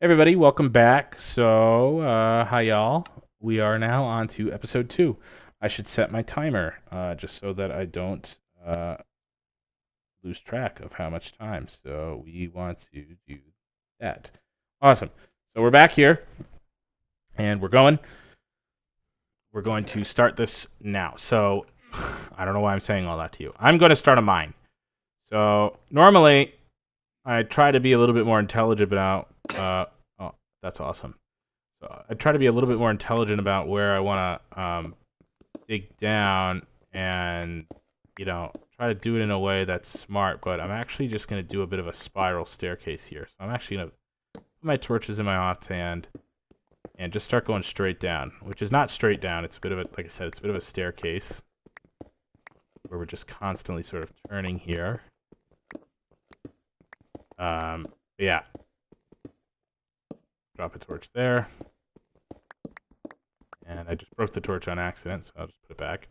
Everybody, welcome back. So, hi y'all. We are now on to episode 2. I should set my timer just so that I don't lose track of how much time. So, we want to do that. Awesome. So, we're back here and we're going. We're going to start this now. So, I don't know why I'm saying all that to you. I'm going to start a mine. So, normally, I try to be a little bit more intelligent about. Oh, that's awesome. So I try to be a little bit more intelligent about where I want to dig down and, try to do it in a way that's smart. But I'm actually just going to do a bit of a spiral staircase here. So I'm actually going to put my torches in my offhand and just start going straight down, which is not straight down. It's a bit of a, like I said, it's a bit of a staircase where we're just constantly sort of turning here. Yeah. Drop a torch there. And I just broke the torch on accident, so I'll just put it back.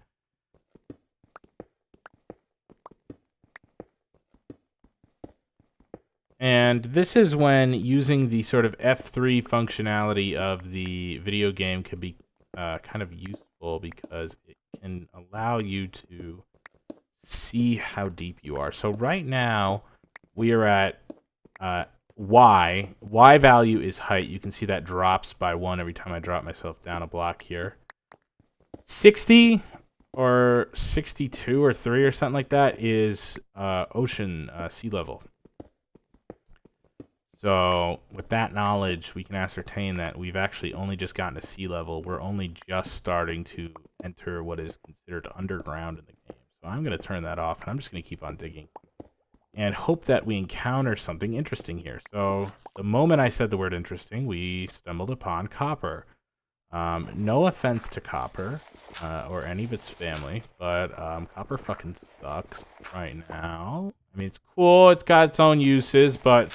And this is when using the sort of F3 functionality of the video game can be kind of useful because it can allow you to see how deep you are. So right now, we are at Y. Y value is height. You can see that drops by 1 every time I drop myself down a block here. 60 or 62 or 3 or something like that is ocean sea level. So with that knowledge, we can ascertain that we've actually only just gotten to sea level. We're only just starting to enter what is considered underground in the game. So I'm going to turn that off, and I'm just going to keep on digging and hope that we encounter something interesting here. So the moment I said the word interesting, we stumbled upon copper. No offense to copper or any of its family, but copper fucking sucks right now. I mean, it's cool, it's got its own uses, but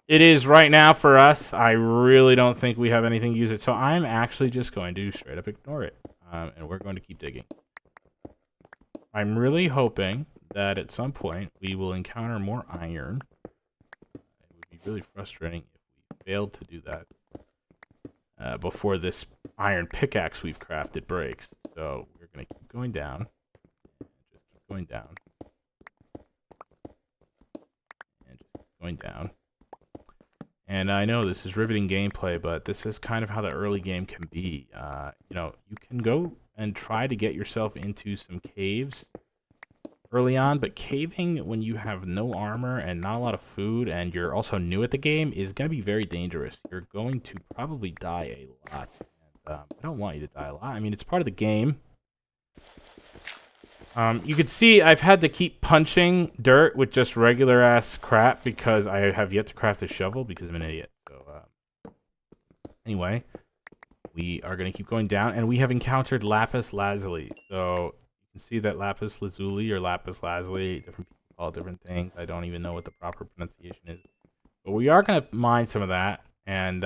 it is right now for us. I really don't think we have anything to use it, so I'm actually just going to straight up ignore it, and we're going to keep digging. I'm really hoping that at some point we will encounter more iron. It would be really frustrating if we failed to do that before this iron pickaxe we've crafted breaks. So we're going to keep going down. Just keep going down. And just keep going down. And I know this is riveting gameplay, but this is kind of how the early game can be. You can go and try to get yourself into some caves early on, but caving when you have no armor and not a lot of food and you're also new at the game is going to be very dangerous. You're going to probably die a lot. And, I don't want you to die a lot. I mean, it's part of the game. You can see I've had to keep punching dirt with just regular ass crap because I have yet to craft a shovel because I'm an idiot. So, anyway, we are going to keep going down, and we have encountered lapis lazuli. So you can see that lapis lazuli or lapis lazuli, different people call it different things. I don't even know what the proper pronunciation is. But we are going to mine some of that, and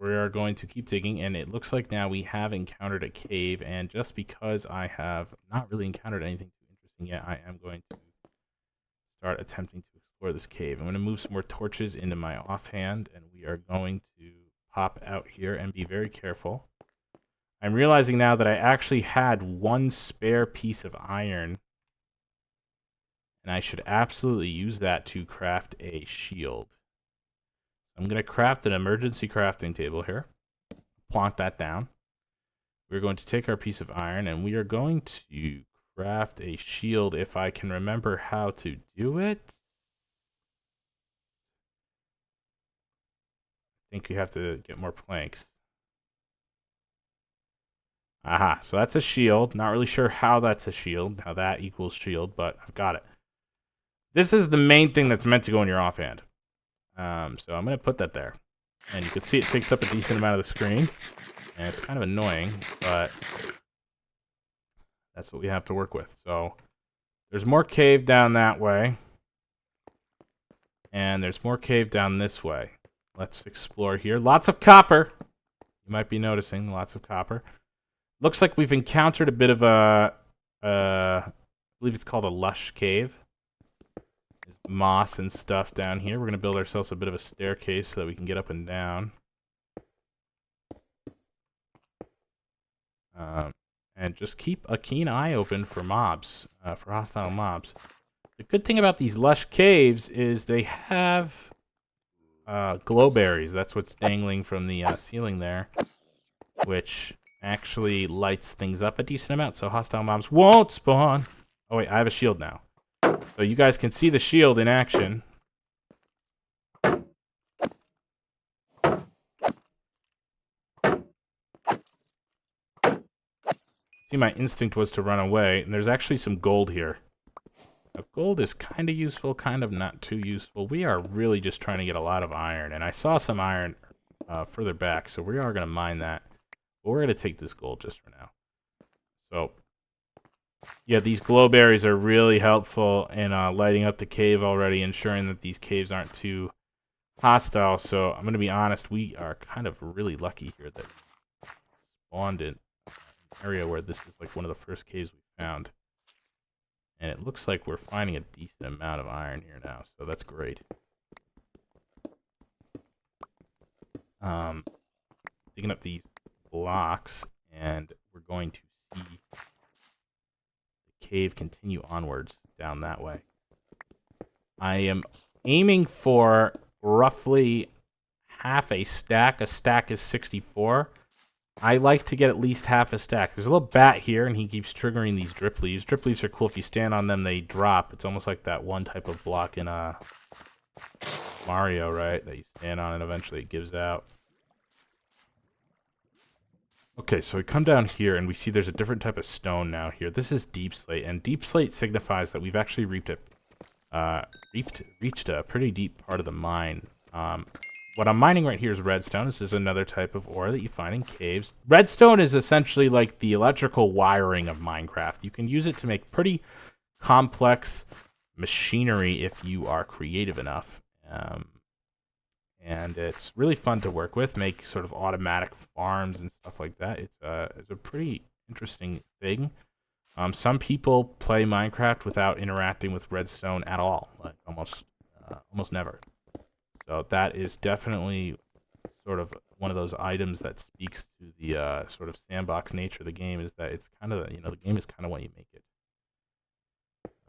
we are going to keep digging, and it looks like now we have encountered a cave, and just because I have not really encountered anything too interesting yet, I am going to start attempting to explore this cave. I'm going to move some more torches into my offhand, and we are going to pop out here and be very careful. I'm realizing now that I actually had one spare piece of iron, and I should absolutely use that to craft a shield. I'm going to craft an emergency crafting table here. Plonk that down. We're going to take our piece of iron, and we are going to craft a shield if I can remember how to do it. I think you have to get more planks. Aha, so that's a shield. Not really sure how that's a shield, how that equals shield, but I've got it. This is the main thing that's meant to go in your offhand. So I'm going to put that there. And you can see it takes up a decent amount of the screen. And it's kind of annoying, but that's what we have to work with. So there's more cave down that way. And there's more cave down this way. Let's explore here. Lots of copper. You might be noticing lots of copper. Looks like we've encountered a bit of a, I believe it's called a lush cave, is moss and stuff down here. We're going to build ourselves a bit of a staircase so that we can get up and down. And just keep a keen eye open for mobs, for hostile mobs. The good thing about these lush caves is they have glowberries. That's what's dangling from the ceiling there, which actually lights things up a decent amount, so hostile mobs won't spawn. Oh wait, I have a shield now. So you guys can see the shield in action. See, my instinct was to run away, and there's actually some gold here. Now, gold is kind of useful, kind of not too useful. We are really just trying to get a lot of iron, and I saw some iron further back, so we are going to mine that. But we're going to take this gold just for now. So, yeah, these glowberries are really helpful in lighting up the cave already, ensuring that these caves aren't too hostile. So, I'm going to be honest, we are kind of really lucky here that we spawned in area where this is like one of the first caves we found. And it looks like we're finding a decent amount of iron here now, so that's great. Digging up these blocks, and we're going to see the cave continue onwards down that way. I am aiming for roughly half a stack. A stack is 64. I like to get at least half a stack. There's a little bat here, and he keeps triggering these drip leaves. Drip leaves are cool. If you stand on them, they drop. It's almost like that one type of block in Mario, right? That you stand on, and eventually it gives out. Okay, so we come down here, and we see there's a different type of stone now here. This is deep slate, and deep slate signifies that we've actually reached a pretty deep part of the mine. What I'm mining right here is redstone. This is another type of ore that you find in caves. Redstone is essentially like the electrical wiring of Minecraft. You can use it to make pretty complex machinery if you are creative enough. And it's really fun to work with, make sort of automatic farms and stuff like that. It's a pretty interesting thing. Some people play Minecraft without interacting with redstone at all, like almost never. So that is definitely sort of one of those items that speaks to the sort of sandbox nature of the game, is that it's kind of, the game is kind of what you make it.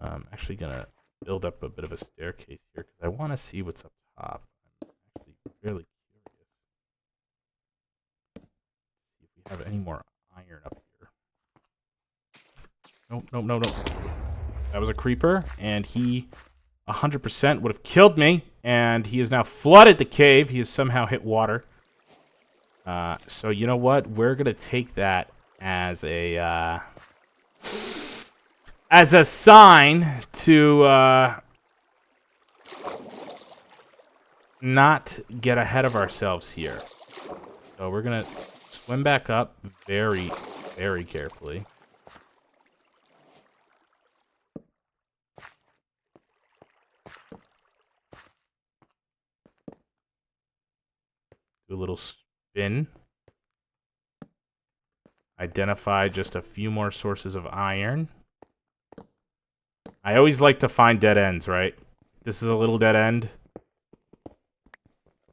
I'm actually going to build up a bit of a staircase here because I want to see what's up top. I'm actually fairly curious. See if we have any more iron up here. Nope. That was a creeper, and he 100% would have killed me, and he has now flooded the cave. He has somehow hit water. So you know what? We're gonna take that as a sign to not get ahead of ourselves here. So we're gonna swim back up very, very carefully. Do a little spin. Identify just a few more sources of iron. I always like to find dead ends, right? This is a little dead end.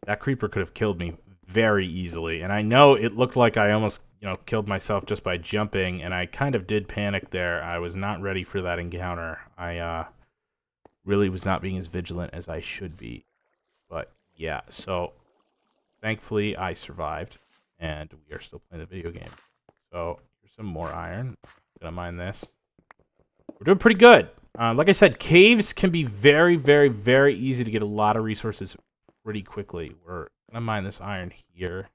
That creeper could have killed me very easily. And I know it looked like I almost, killed myself just by jumping, and I kind of did panic there. I was not ready for that encounter. I really was not being as vigilant as I should be. But yeah, so thankfully, I survived, and we are still playing the video game. So, here's some more iron. Gonna mine this. We're doing pretty good. Like I said, caves can be very, very, very easy to get a lot of resources pretty quickly. We're gonna mine this iron here.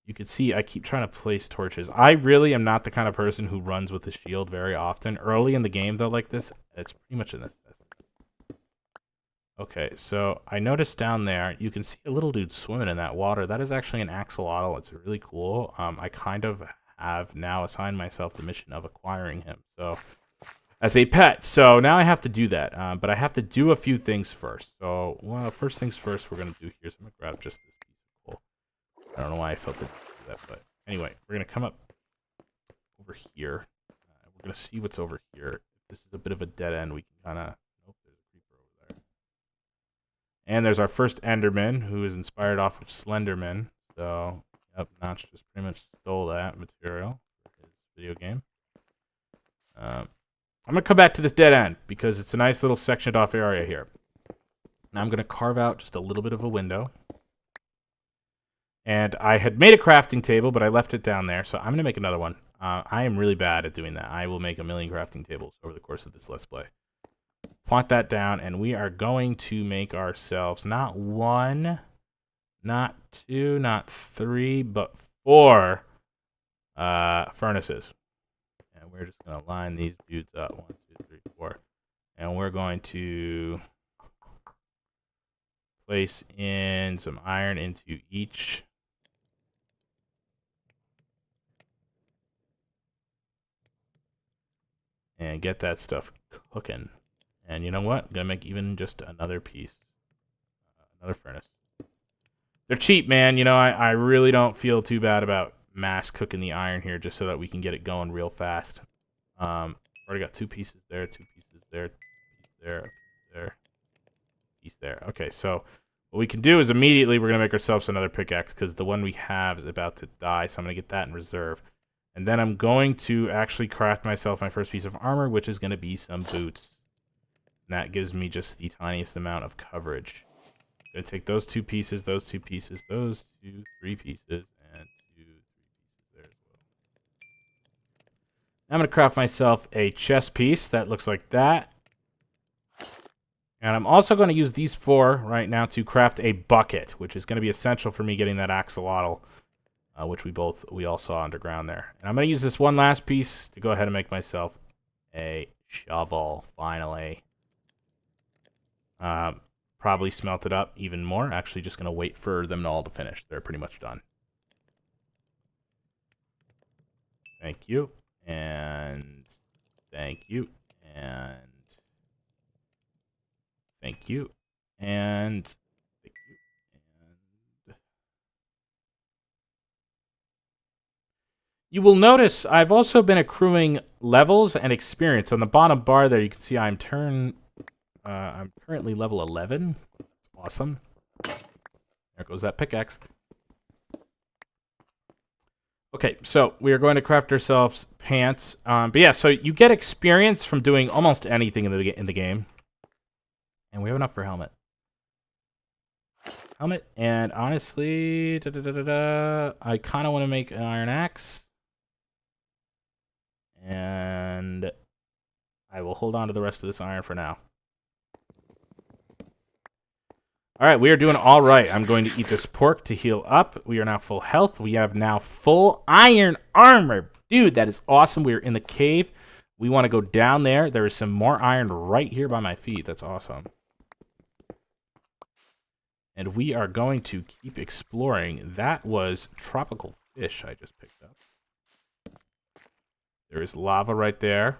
You can see I keep trying to place torches. I really am not the kind of person who runs with a shield very often. Early in the game, though, like this, it's pretty much a necessity. Okay, so I noticed down there, you can see a little dude swimming in that water. That is actually an axolotl. It's really cool. I kind of have now assigned myself the mission of acquiring him, so as a pet. So now I have to do that, but I have to do a few things first. So, well, first things first, we're going to do here is I'm going to grab just this piece of coal. I don't know why I felt to do that, but anyway, we're going to come up over here. We're going to see what's over here. If this is a bit of a dead end, we can kind of... Nope, there's a creeper over And there's our first Enderman, who is inspired off of Slenderman. So, yep, Notch just pretty much stole that material for his video game. I'm going to come back to this dead end, because it's a nice little sectioned off area here. Now I'm going to carve out just a little bit of a window. And I had made a crafting table, but I left it down there, so I'm going to make another one. I am really bad at doing that. I will make a million crafting tables over the course of this Let's Play. Plonk that down, and we are going to make ourselves not 1, not 2, not 3, but 4 furnaces. And we're just going to line these dudes up. 1, 2, 3, 4. And we're going to place in some iron into each. And get that stuff cooking. And you know what? I'm going to make even just another piece. Another furnace. They're cheap, man. You know, I really don't feel too bad about mass cooking the iron here just so that we can get it going real fast. Already got 2 pieces there, 2 pieces there, piece there, piece there, piece there. Okay, so what we can do is immediately we're going to make ourselves another pickaxe because the one we have is about to die, so I'm going to get that in reserve. And then I'm going to actually craft myself my first piece of armor, which is going to be some boots. And that gives me just the tiniest amount of coverage. I'm going to take those 2 pieces, those 2 pieces, those 2, 3 pieces, and 2, 3 pieces there as well. I'm going to craft myself a chest piece that looks like that. And I'm also going to use these 4 right now to craft a bucket, which is going to be essential for me getting that axolotl, which we all saw underground there. And I'm going to use this one last piece to go ahead and make myself a shovel, finally. Probably smelt it up even more. Actually, just going to wait for them all to finish. They're pretty much done. Thank you. And thank you. And thank you. And thank you. And you will notice I've also been accruing levels and experience. On the bottom bar there, you can see I'm currently level 11. Awesome. There goes that pickaxe. Okay, so we are going to craft ourselves pants. But yeah, so you get experience from doing almost anything in the game. And we have enough for helmet. Helmet, and honestly, I kind of want to make an iron axe. And I will hold on to the rest of this iron for now. Alright, we are doing alright. I'm going to eat this pork to heal up. We are now full health. We have now full iron armor. Dude, that is awesome. We are in the cave. We want to go down there. There is some more iron right here by my feet. That's awesome. And we are going to keep exploring. That was tropical fish I just picked up. There is lava right there.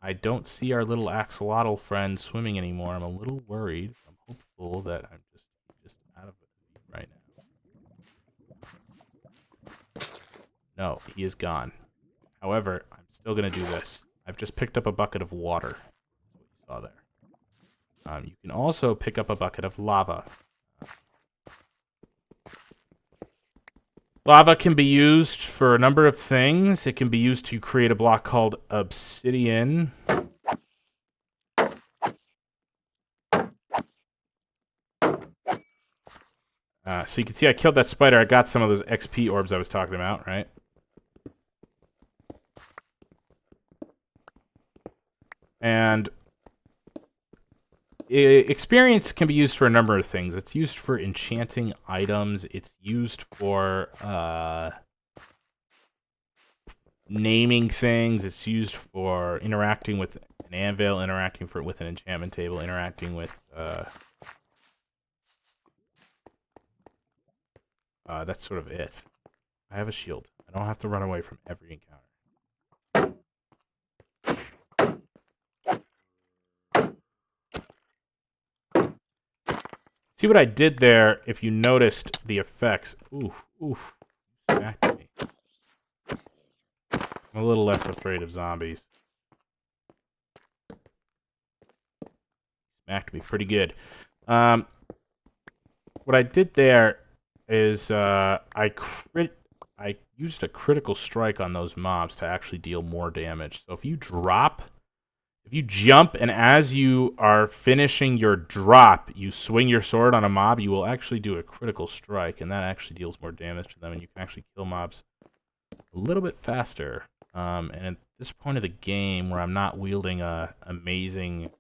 I don't see our little axolotl friend swimming anymore. I'm a little worried. I'm hopeful that I'm just out of it right now. No, he is gone. However, I'm still going to do this. I've just picked up a bucket of water. That's what you saw there. You can also pick up a bucket of lava. Lava can be used for a number of things. It can be used to create a block called obsidian. So you can see I killed that spider. I got some of those XP orbs I was talking about, right? And experience can be used for a number of things. It's used for enchanting items. It's used for naming things. It's used for interacting with an anvil, interacting with an enchantment table, interacting with that's sort of it. I have a shield. I don't have to run away from every encounter. See what I did there, if you noticed the effects. Oof, oof. Smacked me. I'm a little less afraid of zombies. smacked me pretty good. What I did there is I used a critical strike on those mobs to actually deal more damage. So if you jump, and as you are finishing your drop, you swing your sword on a mob, you will actually do a critical strike, and that actually deals more damage to them, and you can actually kill mobs a little bit faster. And at this point of the game, where I'm not wielding a amazing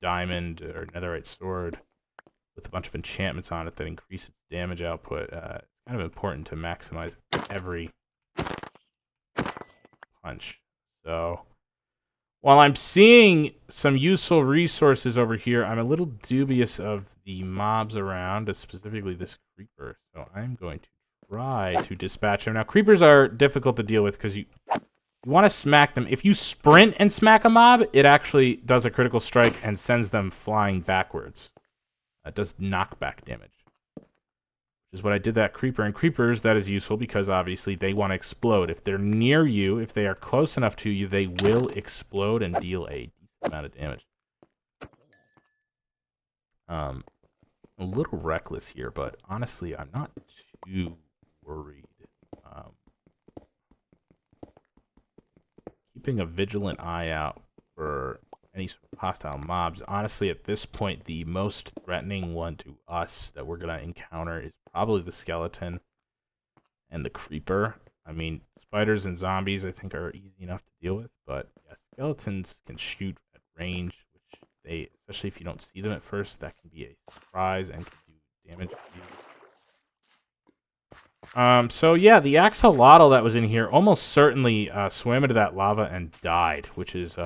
diamond or netherite sword with a bunch of enchantments on it that increases damage output, it's kind of important to maximize every punch. So while I'm seeing some useful resources over here, I'm a little dubious of the mobs around, specifically this creeper. So I'm going to try to dispatch him. Now, creepers are difficult to deal with because you want to smack them. If you sprint and smack a mob, it actually does a critical strike and sends them flying backwards. That does knockback damage, which is what I did that creeper. And creepers, that is useful because obviously they want to explode. If they're near you, if they are close enough to you, they will explode and deal a decent amount of damage. A little reckless here, but honestly, I'm not too worried. Keeping a vigilant eye out for any sort of hostile mobs. Honestly, at this point, the most threatening one to us that we're going to encounter is probably the skeleton and the creeper. I mean, spiders and zombies, I think, are easy enough to deal with, but yeah, skeletons can shoot at range, which they, especially if you don't see them at first, that can be a surprise and can do damage to you. So yeah, the axolotl that was in here almost certainly swam into that lava and died, which is,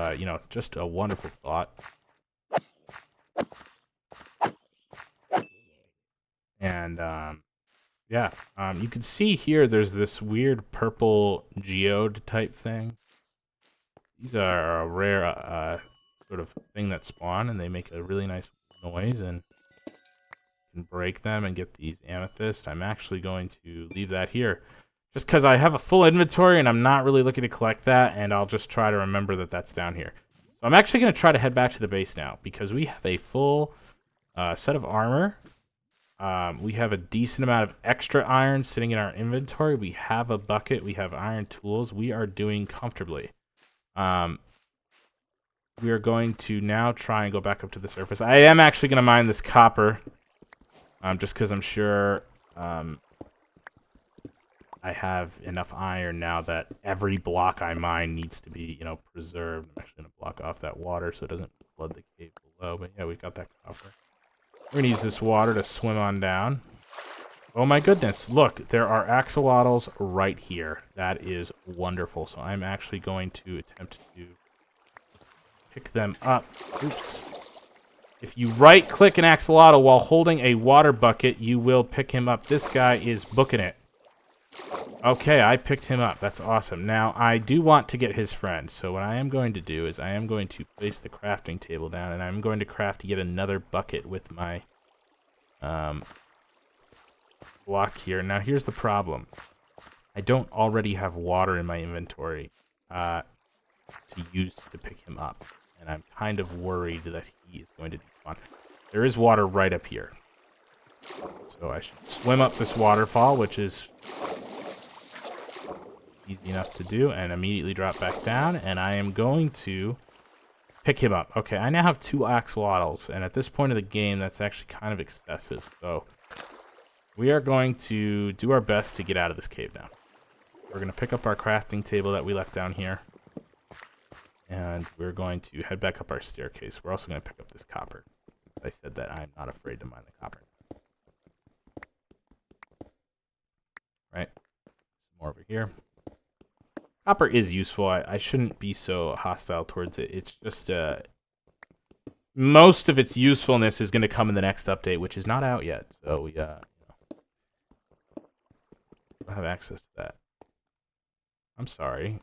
just a wonderful thought. And, yeah, you can see here there's this weird purple geode type thing. These are a rare sort of thing that spawn, and they make a really nice noise, and can break them and get these amethyst. I'm actually going to leave that here just because I have a full inventory and I'm not really looking to collect that, and I'll just try to remember that that's down here. So I'm actually going to try to head back to the base now because we have a full set of armor. We have a decent amount of extra iron sitting in our inventory. We have a bucket. We have iron tools. We are doing comfortably. We are going to now try and go back up to the surface. I am actually going to mine this copper. Just because I'm sure I have enough iron now that every block I mine needs to be, preserved. I'm actually going to block off that water so it doesn't flood the cave below. But yeah, we've got that copper. We're going to use this water to swim on down. Oh my goodness, look, there are axolotls right here. That is wonderful. So I'm actually going to attempt to pick them up. Oops. If you right-click an axolotl while holding a water bucket, you will pick him up. This guy is booking it. Okay, I picked him up. That's awesome. Now, I do want to get his friend. So what I am going to do is I am going to place the crafting table down, and I'm going to craft yet another bucket with my block here. Now, here's the problem. I don't already have water in my inventory to use to pick him up. And I'm kind of worried that he is going to despawn. There is water right up here. So I should swim up this waterfall, which is easy enough to do, and immediately drop back down. And I am going to pick him up. Okay, I now have 2 axolotls, and at this point of the game, that's actually kind of excessive. So we are going to do our best to get out of this cave now. We're going to pick up our crafting table that we left down here. And we're going to head back up our staircase. We're also going to pick up this copper. I said that I'm not afraid to mine the copper. Right. More over here. Copper is useful. I shouldn't be so hostile towards it. It's just most of its usefulness is going to come in the next update, which is not out yet. So we don't have access to that. I'm sorry.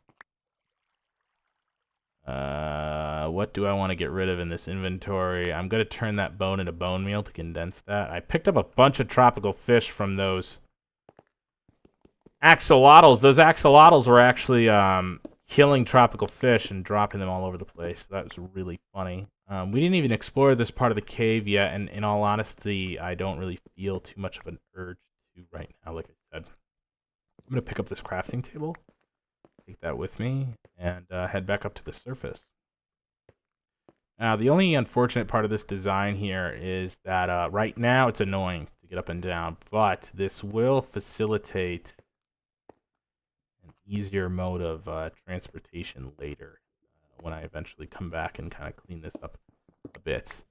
What do I want to get rid of in this inventory? I'm going to turn that bone into bone meal to condense that. I picked up a bunch of tropical fish from those axolotls. Those axolotls were actually killing tropical fish and dropping them all over the place. That was really funny. We didn't even explore this part of the cave yet, and in all honesty, I don't really feel too much of an urge to right now, like I said. I'm going to pick up this crafting table, take that with me, and head back up to the surface. Now, the only unfortunate part of this design here is that right now it's annoying to get up and down, but this will facilitate an easier mode of transportation later when I eventually come back and kind of clean this up a bit.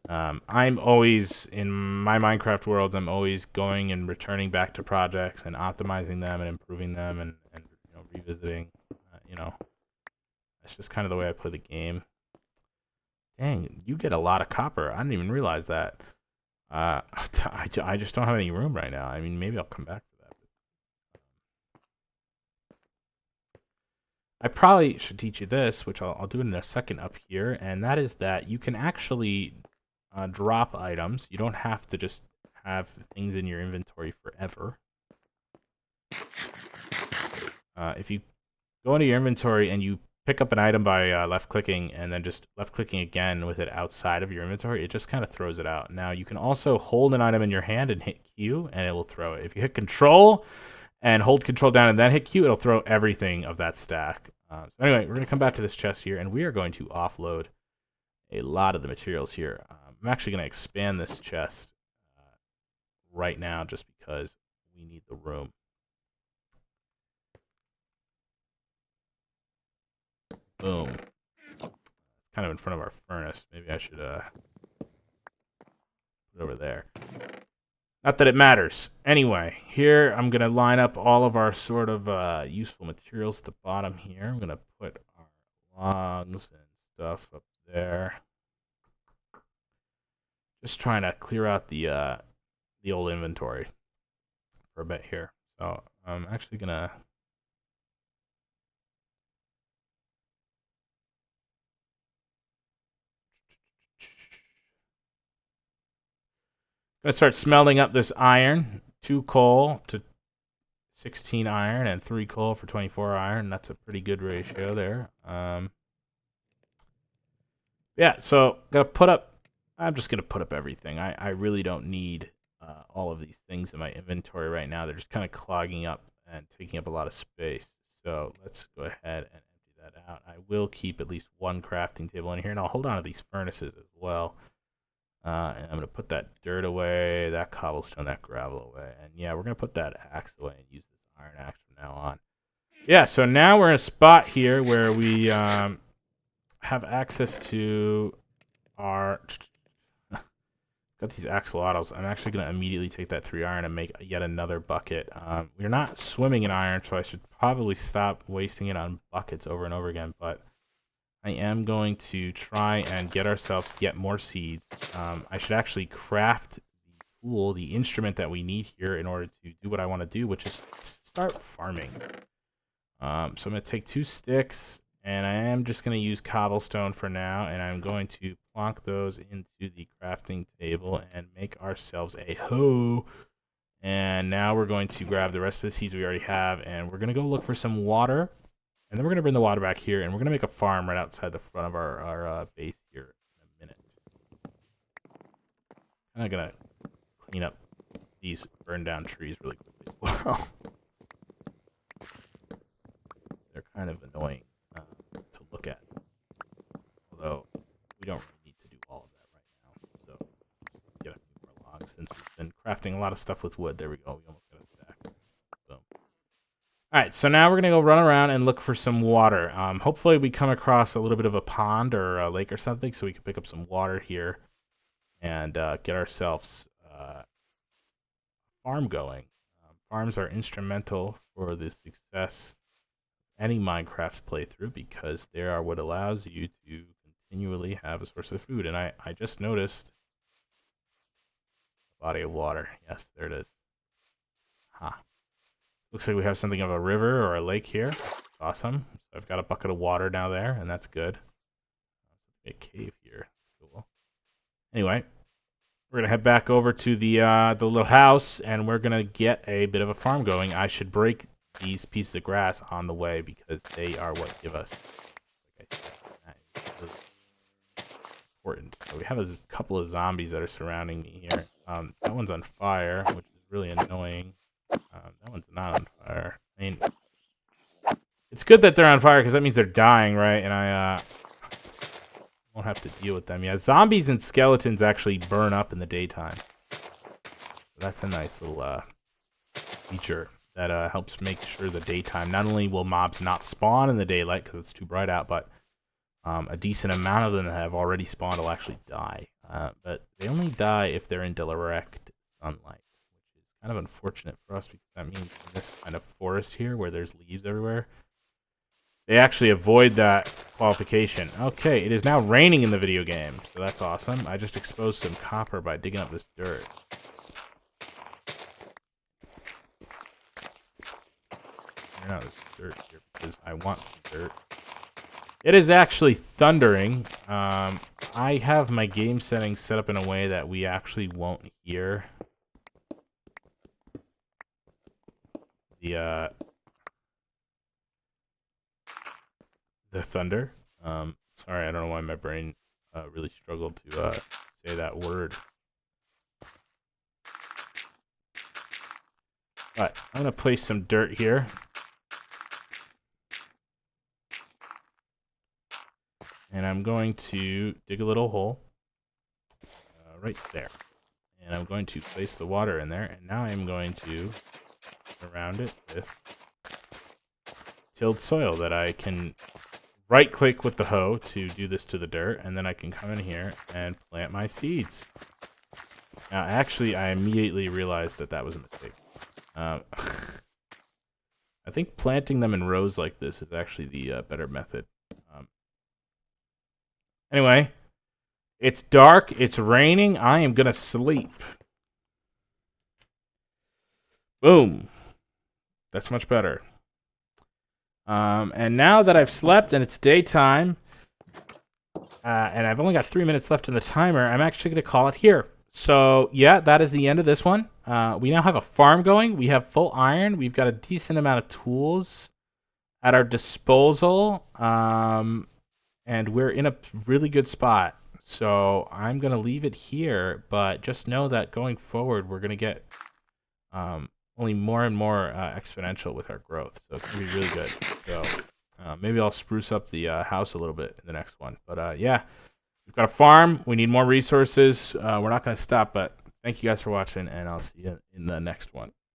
I'm always, in my Minecraft worlds, I'm always going and returning back to projects and optimizing them and improving them and you know, revisiting. You know, that's just kind of the way I play the game. Dang, you get a lot of copper. I didn't even realize that. I just don't have any room right now. I mean, maybe I'll come back to that. I probably should teach you this, which I'll do in a second up here, and that is that you can actually drop items. You don't have to just have things in your inventory forever. If you go into your inventory and you pick up an item by left-clicking and then just left-clicking again with it outside of your inventory, it just kind of throws it out. Now, you can also hold an item in your hand and hit Q, and it will throw it. If you hit Control and hold Control down and then hit Q, it'll throw everything of that stack. So anyway, we're going to come back to this chest here, and we are going to offload a lot of the materials here. I'm actually going to expand this chest right now just because we need the room. Boom. It's kind of in front of our furnace. Maybe I should put it over there. Not that it matters. Anyway, here I'm going to line up all of our sort of useful materials at the bottom here. I'm going to put our logs and stuff up there. Just trying to clear out the old inventory for a bit here. So I'm actually going to... Gonna start smelting up this iron. 2 coal to 16 iron and 3 coal for 24 iron. That's a pretty good ratio there. Yeah, so I'm just gonna put up everything. I really don't need all of these things in my inventory right now. They're just kind of clogging up and taking up a lot of space. So let's go ahead and empty that out. I will keep at least 1 crafting table in here, and I'll hold on to these furnaces as well. And I'm going to put that dirt away, that cobblestone, that gravel away. And yeah, we're going to put that axe away and use this iron axe from now on. Yeah, so now we're in a spot here where we have access to our... Got these axolotls. I'm actually going to immediately take that 3 iron and make yet another bucket. We're not swimming in iron, so I should probably stop wasting it on buckets over and over again, but... I am going to try and get ourselves yet more seeds. I should actually craft the tool, the instrument that we need here in order to do what I want to do, which is start farming. So I'm going to take 2 sticks, and I am just going to use cobblestone for now, and I'm going to plonk those into the crafting table and make ourselves a hoe. And now we're going to grab the rest of the seeds we already have, and we're going to go look for some water. And then we're going to bring the water back here, and we're going to make a farm right outside the front of our base here in a minute. I'm going to clean up these burned down trees really quickly as well. They're kind of annoying to look at. Although, we don't really need to do all of that right now. So, get a few more logs since we've been crafting a lot of stuff with wood. There we go. We almost got a stack. Boom. Alright, so now we're going to go run around and look for some water. Hopefully we come across a little bit of a pond or a lake or something so we can pick up some water here and get ourselves a farm going. Farms are instrumental for the success of any Minecraft playthrough because they are what allows you to continually have a source of food. And I just noticed a body of water. Yes, there it is. Ha. Looks like we have something of a river or a lake here. Awesome. So I've got a bucket of water now there, and that's good. A cave here. Cool. Anyway, we're gonna head back over to the little house, and we're gonna get a bit of a farm going. I should break these pieces of grass on the way because they are what give us. That is really important. So we have a couple of zombies that are surrounding me here. That one's on fire, which is really annoying. That one's not on fire. I mean, it's good that they're on fire because that means they're dying, right? And I won't have to deal with them. Yeah, zombies and skeletons actually burn up in the daytime. So that's a nice little feature that helps make sure the daytime, not only will mobs not spawn in the daylight because it's too bright out, but a decent amount of them that have already spawned will actually die. But they only die if they're in direct sunlight, which is kind of unfortunate for us because that means in this kind of forest here where there's leaves everywhere, they actually avoid that qualification. Okay, it is now raining in the video game, so that's awesome. I just exposed some copper by digging up this dirt. Out this dirt here because I want some dirt. It is actually thundering. I have my game settings set up in a way that we actually won't hear the thunder. Sorry, I don't know why my brain really struggled to say that word. But I'm gonna place some dirt here. And I'm going to dig a little hole right there. And I'm going to place the water in there. And now I'm going to surround it with tilled soil that I can right-click with the hoe to do this to the dirt. And then I can come in here and plant my seeds. Now, actually, I immediately realized that that was a mistake. I think planting them in rows like this is actually the better method. Anyway, it's dark, it's raining, I am gonna sleep. Boom. That's much better. And now that I've slept and it's daytime, and I've only got 3 minutes left in the timer, I'm actually gonna call it here. So, yeah, that is the end of this one. We now have a farm going, we have full iron, we've got a decent amount of tools at our disposal. And we're in a really good spot. So I'm going to leave it here, but just know that going forward, we're going to get only more and more exponential with our growth. So it's going to be really good. So maybe I'll spruce up the house a little bit in the next one. But yeah, we've got a farm. We need more resources. We're not going to stop, but thank you guys for watching, and I'll see you in the next one.